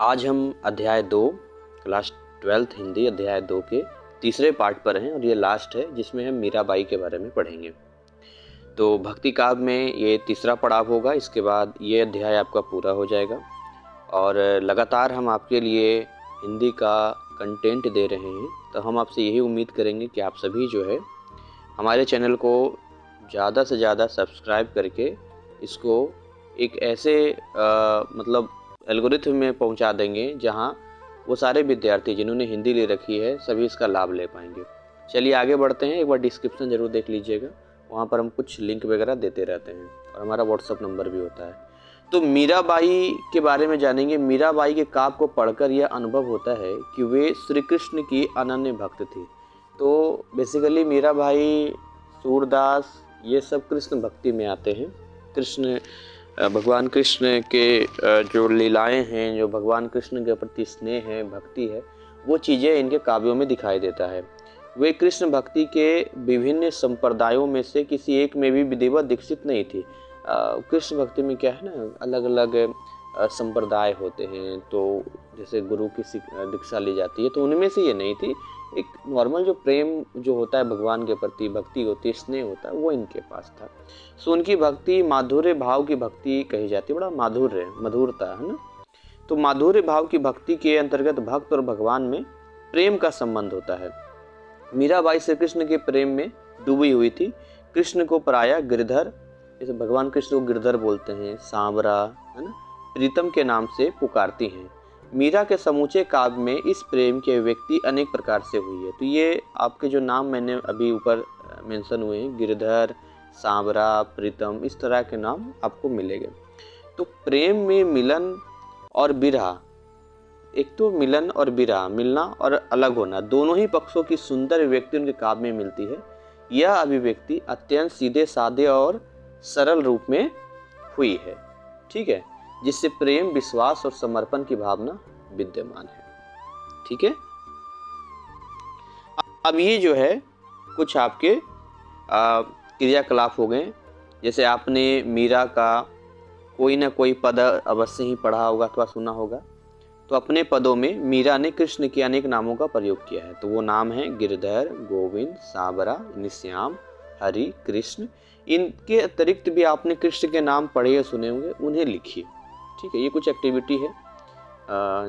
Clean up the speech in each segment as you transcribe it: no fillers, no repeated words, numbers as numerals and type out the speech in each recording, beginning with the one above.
आज हम अध्याय 2 क्लास 12th हिंदी अध्याय 2 के तीसरे पार्ट पर हैं और ये लास्ट है जिसमें हम मीराबाई के बारे में पढ़ेंगे। तो भक्ति काव्य में ये तीसरा पड़ाव होगा। इसके बाद ये अध्याय आपका पूरा हो जाएगा और लगातार हम आपके लिए हिंदी का कंटेंट दे रहे हैं। तो हम आपसे यही उम्मीद करेंगे कि आप सभी जो है हमारे चैनल को ज़्यादा से ज़्यादा सब्सक्राइब करके इसको एक ऐसे मतलब एल्गोरिथम में पहुंचा देंगे जहां वो सारे विद्यार्थी जिन्होंने हिंदी ले रखी है सभी इसका लाभ ले पाएंगे। चलिए आगे बढ़ते हैं। एक बार डिस्क्रिप्शन ज़रूर देख लीजिएगा, वहाँ पर हम कुछ लिंक वगैरह देते रहते हैं और हमारा व्हाट्सअप नंबर भी होता है। तो मीराबाई के बारे में जानेंगे। मीराबाई के काव्य को पढ़कर यह अनुभव होता है कि वे श्री कृष्ण की अनन्य भक्त थी। तो बेसिकली मीराबाई, सूरदास ये सब कृष्ण भक्ति में आते हैं। कृष्ण भगवान कृष्ण के जो लीलाएं हैं, जो भगवान कृष्ण के प्रति स्नेह है, भक्ति है, वो चीज़ें इनके काव्यों में दिखाई देता है। वे कृष्ण भक्ति के विभिन्न संप्रदायों में से किसी एक में भी विधिवत दीक्षित नहीं थी। कृष्ण भक्ति में क्या है ना, अलग अलग संप्रदाय होते हैं। तो जैसे गुरु की दीक्षा ली जाती है, तो उनमें से ये नहीं थी। एक नॉर्मल जो प्रेम जो होता है भगवान के प्रति, भक्ति होती है, स्नेह होता है, वो इनके पास था। सो उनकी भक्ति माधुर्य भाव की भक्ति कही जाती है। बड़ा माधुर्य, मधुरता है ना। तो माधुर्य भाव की भक्ति के अंतर्गत भक्त और भगवान में प्रेम का संबंध होता है। मीराबाई श्री कृष्ण के प्रेम में डूबी हुई थी। कृष्ण को प्रायः गिरधर, जैसे भगवान कृष्ण को गिरधर बोलते हैं, सांवरा है ना, प्रीतम के नाम से पुकारती हैं। मीरा के समूचे काव्य में इस प्रेम की अभिव्यक्ति अनेक प्रकार से हुई है। तो ये आपके जो नाम मैंने अभी ऊपर मेंशन हुए हैं, गिरधर, सांवरा, प्रीतम, इस तरह के नाम आपको मिलेंगे। तो प्रेम में मिलन और विरह, एक तो मिलन और विरह, मिलना और अलग होना, दोनों ही पक्षों की सुंदर अभिव्यक्ति उनके काव्य में मिलती है। यह अभिव्यक्ति अत्यंत सीधे साधे और सरल रूप में हुई है, ठीक है, जिससे प्रेम, विश्वास और समर्पण की भावना विद्यमान है। ठीक है। अब ये जो है कुछ आपके क्रियाकलाप हो गए। जैसे आपने मीरा का कोई ना कोई पद अवश्य ही पढ़ा होगा अथवा सुना होगा। तो अपने पदों में मीरा ने कृष्ण के अनेक नामों का प्रयोग किया है। तो वो नाम है गिरधर, गोविंद, सांवरा, निश्याम, हरि, कृष्ण। इनके अतिरिक्त भी आपने कृष्ण के नाम पढ़े या सुने होंगे, उन्हें लिखिए। ठीक है। ये कुछ एक्टिविटी है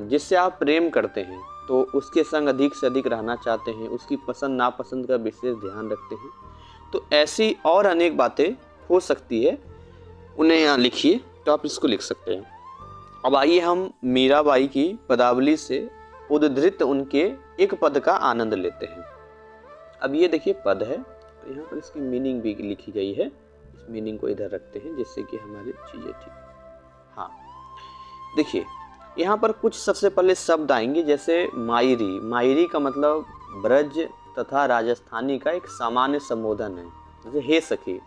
जिससे आप प्रेम करते हैं, तो उसके संग अधिक से अधिक रहना चाहते हैं, उसकी पसंद नापसंद का विशेष ध्यान रखते हैं। तो ऐसी और अनेक बातें हो सकती है, उन्हें यहाँ लिखिए। तो आप इसको लिख सकते हैं। अब आइए हम मीराबाई की पदावली से उद्धृत उनके एक पद का आनंद लेते हैं। अब ये देखिए पद है, तो यहाँ पर इसकी मीनिंग भी लिखी गई है। इस मीनिंग को इधर रखते हैं जिससे कि हमारी चीज़ें ठीक। हाँ, देखिए यहाँ पर कुछ सबसे पहले शब्द आएंगे, जैसे मायरी। मायरी का मतलब ब्रज तथा राजस्थानी का एक सामान्य संबोधन है। जैसे हे सखी,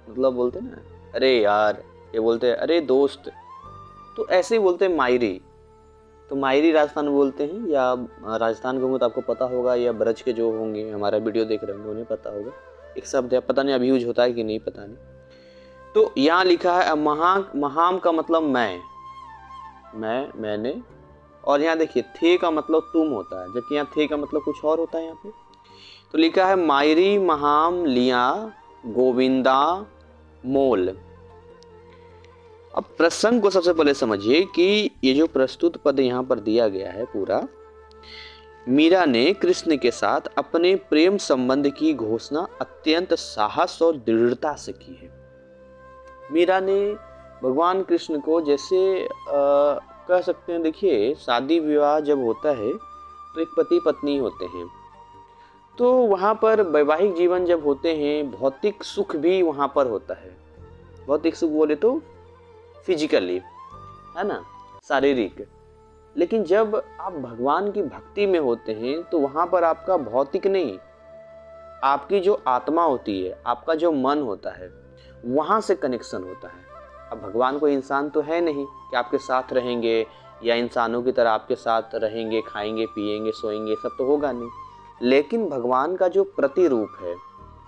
मतलब बोलते हैं ना, अरे यार, ये बोलते हैं अरे दोस्त, तो ऐसे ही बोलते हैं मायरी। तो मायरी राजस्थान में बोलते हैं, या राजस्थान के होंगे तो आपको पता होगा, या ब्रज के जो होंगे हमारा वीडियो देख रहे होंगे उन्हें पता होगा। एक शब्द है, पता नहीं अभी यूज होता है कि नहीं, पता नहीं। तो यहाँ लिखा है महाम का मतलब मैंने, और यहाँ देखिए थे का मतलब तुम होता है, जबकि यहाँ थे का मतलब कुछ और होता है यहाँ पे। तो लिखा है मायरी महाम लिया गोविंदा मोल। अब प्रसंग को सबसे पहले समझिए कि ये जो प्रस्तुत पद यहाँ पर दिया गया है पूरा, मीरा ने कृष्ण के साथ अपने प्रेम संबंध की घोषणा अत्यंत साहस और दृढ़ता से की है। मीरा ने भगवान कृष्ण को जैसे कह सकते हैं, देखिए शादी विवाह जब होता है तो एक पति पत्नी होते हैं, तो वहाँ पर वैवाहिक जीवन जब होते हैं, भौतिक सुख भी वहाँ पर होता है। भौतिक सुख बोले तो फिजिकली, है ना, शारीरिक। लेकिन जब आप भगवान की भक्ति में होते हैं तो वहाँ पर आपका भौतिक नहीं, आपकी जो आत्मा होती है, आपका जो मन होता है, वहाँ से कनेक्शन होता है। अब भगवान कोई इंसान तो है नहीं कि आपके साथ रहेंगे या इंसानों की तरह आपके साथ रहेंगे, खाएंगे, पिएंगे, सोएंगे, सब तो होगा नहीं। लेकिन भगवान का जो प्रतिरूप है,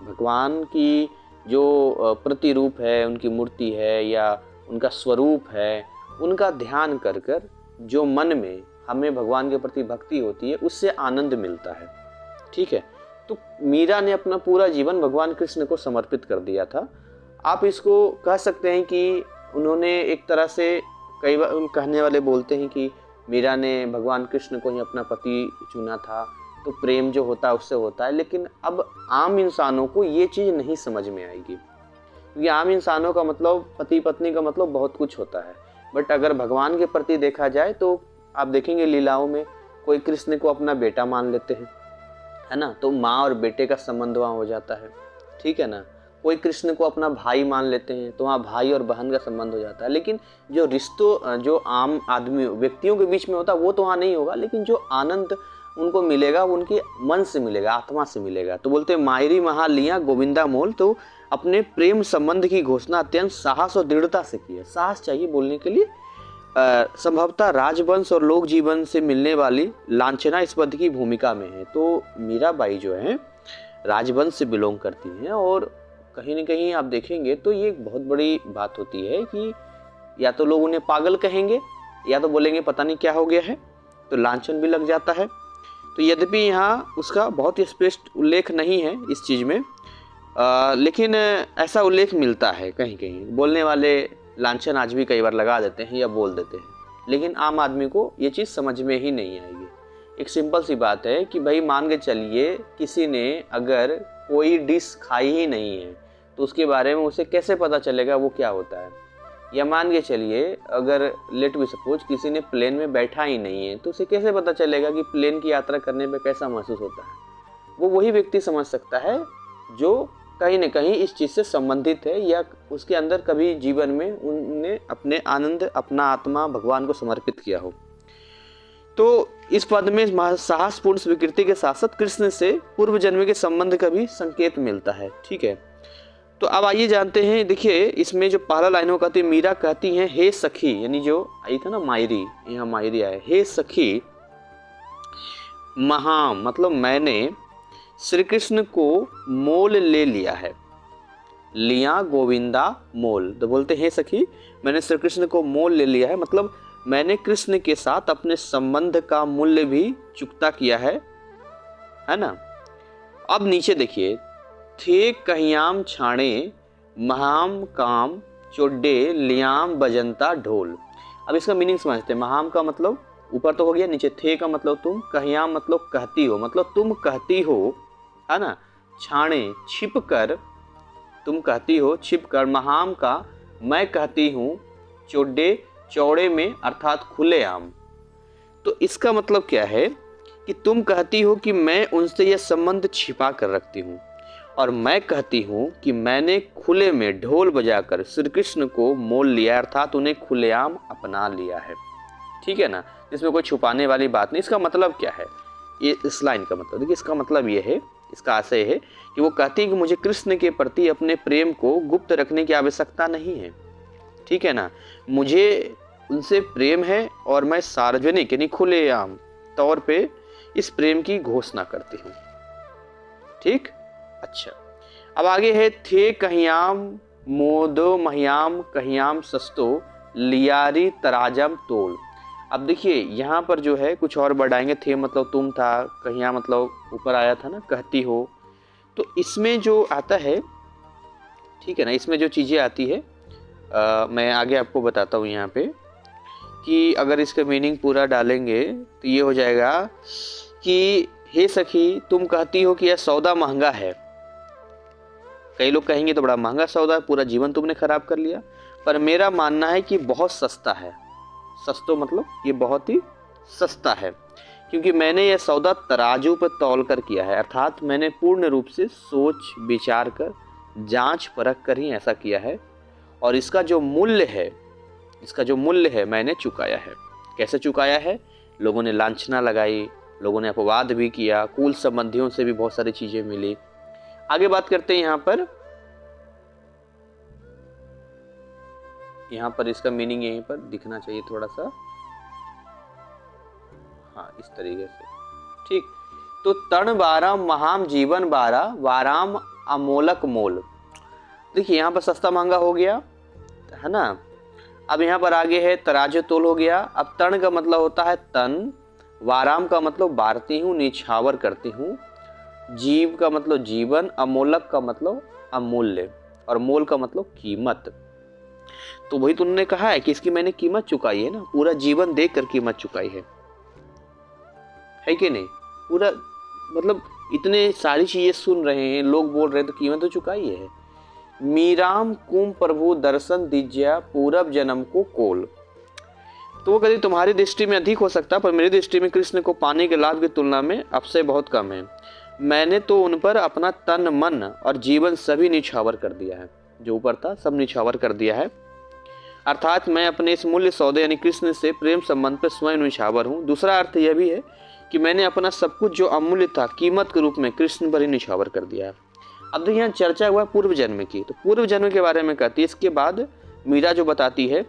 भगवान की जो प्रतिरूप है, उनकी मूर्ति है या उनका स्वरूप है, उनका ध्यान कर कर जो मन में हमें भगवान के प्रति भक्ति होती है उससे आनंद मिलता है। ठीक है, तो मीरा ने अपना पूरा जीवन भगवान कृष्ण को समर्पित कर दिया था। आप इसको कह सकते हैं कि उन्होंने एक तरह से, कई बार कहने वाले बोलते हैं कि मीरा ने भगवान कृष्ण को ही अपना पति चुना था, तो प्रेम जो होता है उससे होता है। लेकिन अब आम इंसानों को ये चीज़ नहीं समझ में आएगी, क्योंकि आम इंसानों का मतलब पति पत्नी का मतलब बहुत कुछ होता है। बट अगर भगवान के प्रति देखा जाए तो आप देखेंगे लीलाओं में कोई कृष्ण को अपना बेटा मान लेते हैं, है ना, तो माँ और बेटे का संबंध वहाँ हो जाता है। ठीक है ना, कोई कृष्ण को अपना भाई मान लेते हैं तो वहाँ भाई और बहन का संबंध हो जाता है। लेकिन जो रिश्तों जो आम आदमी व्यक्तियों के बीच में होता है वो तो वहाँ नहीं होगा, लेकिन जो आनंद उनको मिलेगा वो उनके मन से मिलेगा, आत्मा से मिलेगा। तो बोलते हैं मायरी महा लिया गोविंदा मोल, तो अपने प्रेम संबंध की घोषणा अत्यंत साहस और दृढ़ता से की है। साहस चाहिए बोलने के लिए। संभवतः राजवंश और लोक जीवन से मिलने वाली लांछना इस पद की भूमिका में है। तो मीराबाई जो है राजवंश से बिलोंग करती हैं, और कहीं न कहीं आप देखेंगे तो ये एक बहुत बड़ी बात होती है कि या तो लोग उन्हें पागल कहेंगे या तो बोलेंगे पता नहीं क्या हो गया है, तो लांछन भी लग जाता है। तो यद्यपि यहाँ उसका बहुत ही स्पष्ट उल्लेख नहीं है इस चीज़ में, लेकिन ऐसा उल्लेख मिलता है कहीं कहीं। बोलने वाले लांछन आज भी कई बार लगा देते हैं या बोल देते हैं, लेकिन आम आदमी को ये चीज़ समझ में ही नहीं आएगी। एक सिंपल सी बात है कि भाई मान के चलिए किसी ने अगर कोई डिश खाई ही नहीं है तो उसके बारे में उसे कैसे पता चलेगा वो क्या होता है। या मान के चलिए अगर लेट भी सपोज किसी ने प्लेन में बैठा ही नहीं है तो उसे कैसे पता चलेगा कि प्लेन की यात्रा करने में कैसा महसूस होता है। वो वही व्यक्ति समझ सकता है जो कहीं न कहीं इस चीज़ से संबंधित है, या उसके अंदर कभी जीवन में उनने अपने आनंद, अपना आत्मा भगवान को समर्पित किया हो। तो इस पद में साहसपूर्ण स्वीकृति के साथ साथ कृष्ण से पूर्व जन्म के संबंध का भी संकेत मिलता है। ठीक है, तो अब आइए जानते हैं। देखिए इसमें जो पहला लाइनों कहती है, मीरा कहती हैं हे सखी, यानी जो आई था ना मायरी, यहाँ मायरी आए, हे सखी महा, मतलब मैंने श्री कृष्ण को मोल ले लिया है। लिया गोविंदा मोल, तो बोलते हैं सखी मैंने श्री कृष्ण को मोल ले लिया है, मतलब मैंने कृष्ण के साथ अपने संबंध का मूल्य भी चुकता किया है ना। अब नीचे देखिए, थे कहियाम छाणे महाम काम चोड्डे लियाम बजंता ढोल। अब इसका मीनिंग समझते हैं। महाम का मतलब ऊपर तो हो गया, नीचे थे का मतलब तुम, कहियाम मतलब कहती हो, मतलब तुम कहती हो, है ना। छाणे छिप कर, तुम कहती हो छिप कर, महाम का मैं कहती हूँ, चोड्डे चौड़े में अर्थात खुलेआम। तो इसका मतलब क्या है कि तुम कहती हो कि मैं उनसे यह संबंध छिपा कर रखती हूँ, और मैं कहती हूँ कि मैंने खुले में ढोल बजाकर श्री कृष्ण को मोल लिया, अर्थात उन्हें खुलेआम अपना लिया है। ठीक है ना, इसमें कोई छुपाने वाली बात नहीं। इसका मतलब क्या है, ये इस लाइन का मतलब देखिए, इसका मतलब ये है, इसका आशय है कि वो कहती है कि मुझे कृष्ण के प्रति अपने प्रेम को गुप्त रखने की आवश्यकता नहीं है। ठीक है ना, मुझे उनसे प्रेम है और मैं सार्वजनिक यानी खुलेआम तौर पे इस प्रेम की घोषणा करती हूँ। ठीक, अच्छा, अब आगे है, थे कहियाम मोदो महियाम कहियाम सस्तो लियारी तराजम तोल। अब देखिए यहाँ पर जो है कुछ और बढ़ाएंगे। थे मतलब तुम था, कहिया मतलब ऊपर आया था ना कहती हो, तो इसमें जो आता है, ठीक है ना, इसमें जो चीज़ें आती है मैं आगे आपको बताता हूँ यहाँ पे कि अगर इसका मीनिंग पूरा डालेंगे तो ये हो जाएगा कि हे सखी तुम कहती हो कि यह सौदा महंगा है। कई लोग कहेंगे तो बड़ा महंगा सौदा है, पूरा जीवन तुमने खराब कर लिया, पर मेरा मानना है कि बहुत सस्ता है। सस्तो मतलब ये बहुत ही सस्ता है, क्योंकि मैंने यह सौदा तराजू पर तौल कर किया है, अर्थात मैंने पूर्ण रूप से सोच विचार कर जांच परख कर ही ऐसा किया है, और इसका जो मूल्य है मैंने चुकाया है। कैसे चुकाया है? लोगों ने लांछना लगाई, लोगों ने अपवाद भी किया, कुल संबंधियों से भी बहुत सारी चीजें मिली। आगे बात करते हैं यहाँ पर इसका मीनिंग यहीं पर दिखना चाहिए थोड़ा सा, हाँ इस तरीके से। ठीक, तो तण बारा महाम जीवन बारा वाराम अमोलक मोल। देखिए यहाँ पर सस्ता महंगा हो गया है ना। अब यहाँ पर आगे है तराजू तोल हो गया। अब तण का मतलब होता है तन, वाराम का मतलब बारती हूँ, निछावर करती हूँ, जीव का मतलब जीवन, अमोलक का मतलब अमूल्य, और मोल का मतलब कीमत। तो वही तो उन्होंने कहा है कि इसकी मैंने कीमत चुकाई है ना, पूरा जीवन देख कर कीमत चुकाई है कि नहीं? पूरा मतलब इतने सारी चीजें सुन रहे हैं, लोग बोल रहे हैं, तो कीमत तो चुकाई है। मीराम कुम प्रभु दर्शन दीजिया, पूरब जन्म को कोल। तो वो कहती तुम्हारी दृष्टि में अधिक हो सकता है, पर मेरी दृष्टि में कृष्ण को पाने के लाभ की तुलना में अवश्य बहुत कम है। मैंने तो उन पर अपना तन मन और जीवन सभी निछावर कर दिया है, जो ऊपर था सब निछावर कर दिया है। अर्थात मैं अपने इस मूल्य सौदे यानी कृष्ण से प्रेम संबंध पर स्वयं निछावर हूँ। दूसरा अर्थ यह भी है कि मैंने अपना सब कुछ जो अमूल्य था कीमत के रूप में कृष्ण पर ही निछावर कर दिया है। अब देखिए यहाँ चर्चा हुआ पूर्व जन्म की, तो पूर्व जन्म के बारे में कहती है। इसके बाद मीरा जो बताती है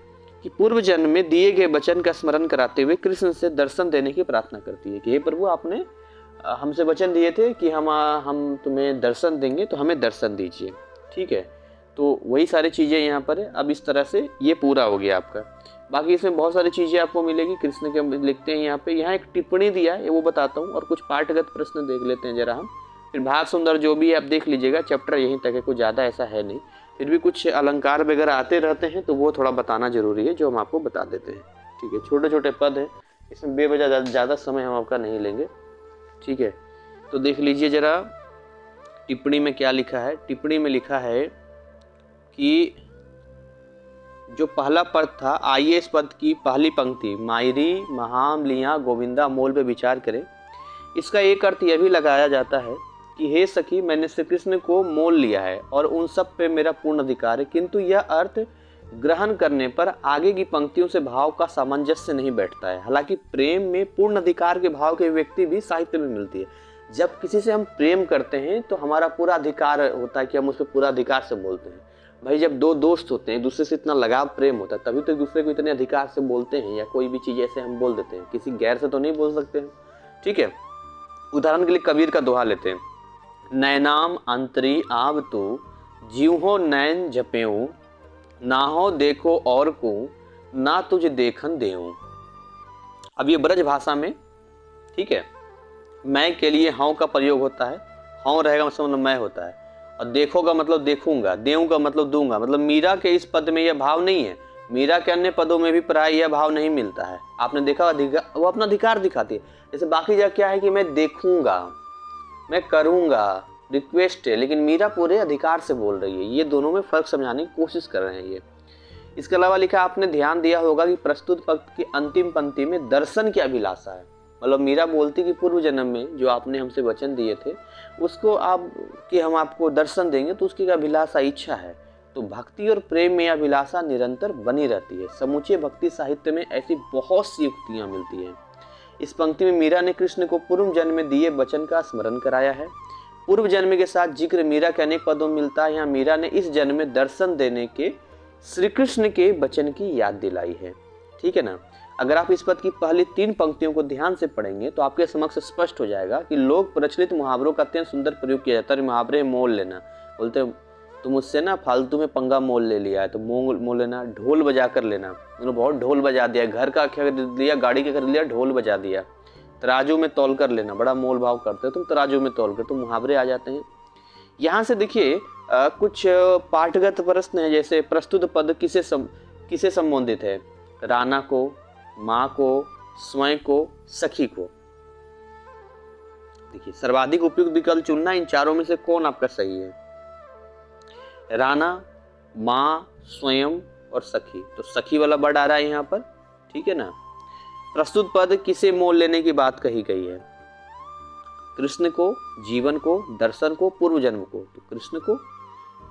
कि पूर्व जन्म में दिए गए वचन का स्मरण कराते हुए कृष्ण से दर्शन देने की प्रार्थना करती है कि हे प्रभु, आपने हमसे वचन दिए थे कि हम तुम्हें दर्शन देंगे, तो हमें दर्शन दीजिए। ठीक है, तो वही सारी चीज़ें यहाँ पर है। अब इस तरह से ये पूरा हो गया आपका। बाकी इसमें बहुत सारी चीज़ें आपको मिलेगी। कृष्ण के लिखते हैं यहाँ एक टिप्पणी दिया है, वो बताता हूँ, और कुछ पाठगत प्रश्न देख लेते हैं जरा हम। फिर भाग सुंदर जो भी आप देख लीजिएगा, चैप्टर यहीं तक है, कुछ ज़्यादा ऐसा है नहीं। फिर भी कुछ अलंकार वगैरह आते रहते हैं, तो वो थोड़ा बताना जरूरी है, जो हम आपको बता देते हैं। ठीक है, छोटे छोटे पद हैं, इसमें बेवजह ज़्यादा समय हम आपका नहीं लेंगे। ठीक है, तो देख लीजिए जरा टिप्पणी में क्या लिखा है। टिप्पणी में लिखा है कि जो पहला पद था, आइए इस पद की पहली पंक्ति मायरी महाम लिया गोविंदा मोल पे विचार करें। इसका एक अर्थ यह भी लगाया जाता है कि हे सखी, मैंने श्री कृष्ण को मोल लिया है और उन सब पे मेरा पूर्ण अधिकार है, किंतु यह अर्थ ग्रहण करने पर आगे की पंक्तियों से भाव का सामंजस्य नहीं बैठता है। हालांकि प्रेम में पूर्ण अधिकार के भाव के व्यक्ति भी साहित्य में मिलती है। जब किसी से हम प्रेम करते हैं तो हमारा पूरा अधिकार होता है कि हम उस पर पूरा अधिकार से बोलते हैं। भाई, जब दो दोस्त होते हैं, दूसरे से इतना लगाव प्रेम होता है, तभी तो एक दूसरे को इतने अधिकार से बोलते हैं, या कोई भी चीज़ ऐसे हम बोल देते हैं। किसी गैर से तो नहीं बोल सकते हैं। ठीक है, उदाहरण के लिए कबीर का दोहा लेते हैं, नैनाम अंतरी आव तो जीव हो नैन जपेऊ, ना हो देखो और को ना तुझे देखन देऊं। अब ये ब्रज भाषा में, ठीक है, मैं के लिए हाउ का प्रयोग होता है। हाउ रहेगा मतलब मैं होता है, और देखो का मतलब देखूंगा, देऊं का मतलब दूंगा। मतलब मीरा के इस पद में यह भाव नहीं है। मीरा के अन्य पदों में भी प्राय यह भाव नहीं मिलता है। आपने देखा, वो अपना अधिकार दिखाती है। जैसे बाकी जगह क्या है कि मैं देखूंगा, मैं करूंगा, रिक्वेस्ट है, लेकिन मीरा पूरे अधिकार से बोल रही है। ये दोनों में फर्क समझाने की कोशिश कर रहे हैं ये। इसके अलावा लिखा, आपने ध्यान दिया होगा कि प्रस्तुत पद की अंतिम पंक्ति में दर्शन की अभिलाषा है। मतलब मीरा बोलती कि पूर्व जन्म में जो आपने हमसे वचन दिए थे, उसको आप कि हम आपको दर्शन देंगे, तो उसकी अभिलाषा, इच्छा है। तो भक्ति और प्रेम में अभिलाषा निरंतर बनी रहती है। समूचे भक्ति साहित्य में ऐसी बहुत सी युक्तियाँ मिलती हैं। इस पंक्ति में मीरा ने कृष्ण को पूर्व जन्म में दिए वचन का स्मरण कराया है। पूर्व जन्म के साथ जिक्र मीरा के अनेक पदों में मिलता है। यहाँ मीरा ने इस जन्म में दर्शन देने के श्री कृष्ण के वचन की याद दिलाई है। ठीक है ना। अगर आप इस पद की पहली 3 पंक्तियों को ध्यान से पढ़ेंगे तो आपके समक्ष स्पष्ट हो जाएगा कि लोग प्रचलित मुहावरों का अत्यंत सुंदर प्रयोग किया जाता है। मुहावरे मोल लेना, बोलते तुम मुझसे ना फालतू में पंगा मोल ले लिया है, तो मोल लेना, ढोल बजा कर लेना। उन्होंने बहुत ढोल बजा दिया, घर का खरीद लिया, गाड़ी का खरीद लिया, ढोल बजा दिया। तराजू में तौल कर लेना, बड़ा मोल भाव करते हो तुम, तराजू में तौल कर, तो मुहावरे आ जाते हैं। यहाँ से देखिए कुछ पाठगत प्रश्न है। जैसे प्रस्तुत पद किसे संबोधित है? राना को, माँ को, स्वयं को, सखी को। देखिए सर्वाधिक उपयुक्त विकल्प चुनना, इन चारों में से कौन आपका सही है? राना, माँ, स्वयं और सखी। तो सखी वाला वर्ड आ रहा है यहाँ पर। ठीक है ना। प्रस्तुत पद किसे मोल लेने की बात कही गई है? कृष्ण को, जीवन को, दर्शन को, पूर्व जन्म को। तो कृष्ण को।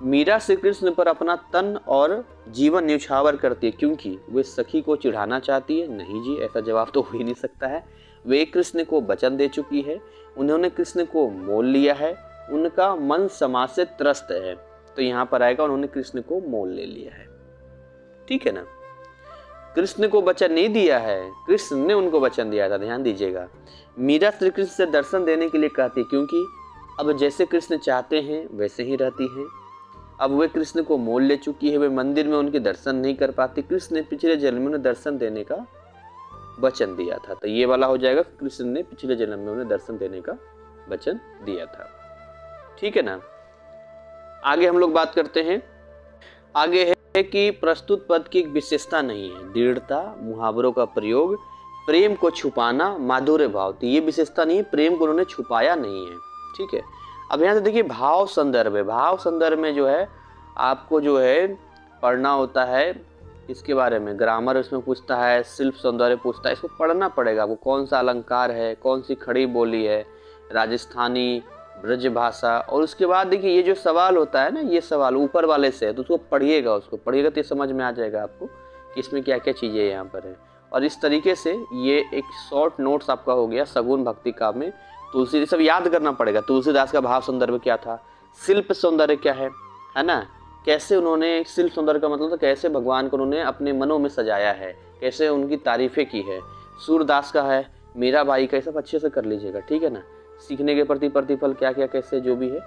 मीरा श्री कृष्ण पर अपना तन और जीवन न्यौछावर करती है क्योंकि वे सखी को चिढ़ाना चाहती है? नहीं जी, ऐसा जवाब तो हो ही नहीं सकता है। वे कृष्ण को वचन दे चुकी है, उन्होंने कृष्ण को मोल लिया है, उनका मन समाज से त्रस्त है। तो यहाँ पर आएगा उन्होंने कृष्ण को मोल ले लिया है। ठीक है ना। कृष्ण को वचन नहीं दिया है, कृष्ण ने उनको वचन दिया था। ध्यान दीजिएगा। मीरा श्री कृष्ण से दर्शन देने के लिए कहती है क्योंकि अब जैसे कृष्ण चाहते हैं वैसे ही रहती हैं। अब वे कृष्ण को मोल ले चुकी है, वे मंदिर में उनके दर्शन नहीं कर पाती। कृष्ण ने पिछले जन्म में उन्हें दर्शन देने का वचन दिया था। तो ये वाला हो जाएगा, कृष्ण ने पिछले जन्म में उन्हें दर्शन देने का वचन दिया था। ठीक है ना। आगे हम लोग बात करते हैं। आगे है कि प्रस्तुत पद की एक विशेषता नहीं है, दृढ़ता, मुहावरों का प्रयोग, प्रेम को छुपाना, माधुर्य भाव। तो ये विशेषता नहीं है, प्रेम को उन्होंने छुपाया नहीं है। ठीक है। अब यहाँ से देखिए भाव संदर्भ है। भाव संदर्भ में जो है आपको जो है पढ़ना होता है, इसके बारे में ग्रामर उसमें पूछता है, शिल्प सौंदर्य पूछता है, इसको पढ़ना पड़ेगा आपको। कौन सा अलंकार है, कौन सी खड़ी बोली है, राजस्थानी, ब्रज भाषा। और उसके बाद देखिए ये जो सवाल होता है ना, ये सवाल ऊपर वाले से है, तो उसको पढ़िएगा, उसको पढ़िएगा तो ये समझ में आ जाएगा आपको कि इसमें क्या क्या चीज़ें यहाँ पर है। और इस तरीके से ये एक शॉर्ट नोट्स आपका हो गया सगुन भक्ति काव्य में तुलसी। सब याद करना पड़ेगा। तुलसीदास का भाव सौंदर्य क्या था, शिल्प सौंदर्य क्या है ना, कैसे उन्होंने शिल्प सौंदर्य का मतलब तो कैसे भगवान को उन्होंने अपने मनों में सजाया है, कैसे उनकी तारीफें की है। सूरदास का है, मीराबाई का, ये सब अच्छे से कर लीजिएगा। ठीक है ना। सीखने के प्रति प्रतिफल क्या क्या कैसे जो भी है,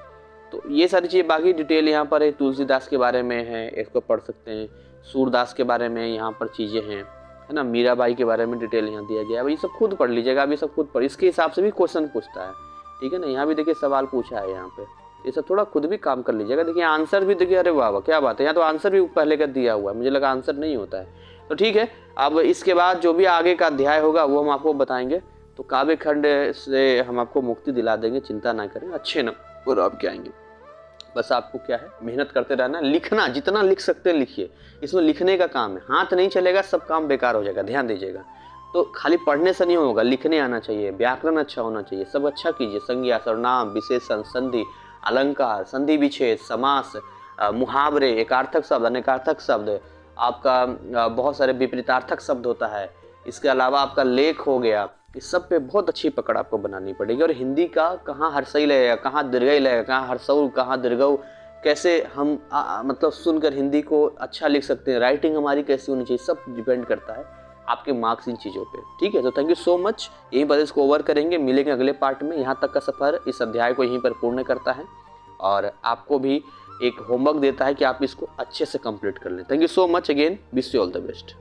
तो ये सारी चीज़ें बाकी डिटेल यहाँ पर है। तुलसीदास के बारे में है, इसको पढ़ सकते हैं। सूरदास के बारे में यहाँ पर चीज़ें हैं, है ना। मीराबाई के बारे में डिटेल यहाँ दिया गया है। ये सब खुद पढ़ लीजिएगा। अब ये सब खुद पढ़, इसके हिसाब से भी क्वेश्चन पूछता है। ठीक है ना। यहाँ भी देखिए सवाल पूछा है यहाँ पे, ये सब थोड़ा खुद भी काम कर लीजिएगा। देखिए आंसर भी देखिए, अरे वाह वाह क्या बात है, यहाँ तो आंसर भी पहले का दिया हुआ है, मुझे लगा आंसर नहीं होता है। तो ठीक है। अब इसके बाद जो भी आगे का अध्याय होगा वो हम आपको बताएंगे। तो काव्य खंड से हम आपको मुक्ति दिला देंगे, चिंता ना करें, अच्छे नंबर आपके आएंगे। बस आपको क्या है, मेहनत करते रहना, लिखना, जितना लिख सकते हैं लिखिए। इसमें लिखने का काम है, हाथ नहीं चलेगा सब काम बेकार हो जाएगा, ध्यान दीजिएगा। तो खाली पढ़ने से नहीं होगा, लिखने आना चाहिए, व्याकरण अच्छा होना चाहिए, सब अच्छा कीजिए। संज्ञा, सर्वनाम, विशेषण, संधि, अलंकार, संधि विच्छेद, समास, मुहावरे, एकार्थक शब्द, अनेकार्थक शब्द, आपका बहुत सारे विपरीतार्थक शब्द होता है। इसके अलावा आपका लेख हो गया, इस सब पे बहुत अच्छी पकड़ आपको बनानी पड़ेगी। और हिंदी का कहाँ हर्षई लगेगा, कहाँ दीर्घई लगेगा, कहाँ हर्षऊ, कहाँ दीर्घऊ, कैसे हम मतलब सुनकर हिंदी को अच्छा लिख सकते हैं, राइटिंग हमारी कैसी होनी चाहिए, सब डिपेंड करता है आपके मार्क्स इन चीज़ों पे। ठीक है। तो थैंक यू सो मच। यहीं पर इसको ओवर करेंगे, मिलेंगे अगले पार्ट में। यहाँ तक का सफ़र इस अध्याय को यहीं पर पूर्ण करता है और आपको भी एक होमवर्क देता है कि आप इसको अच्छे से कंप्लीट कर लें। Thank you so much again, wish you all the best.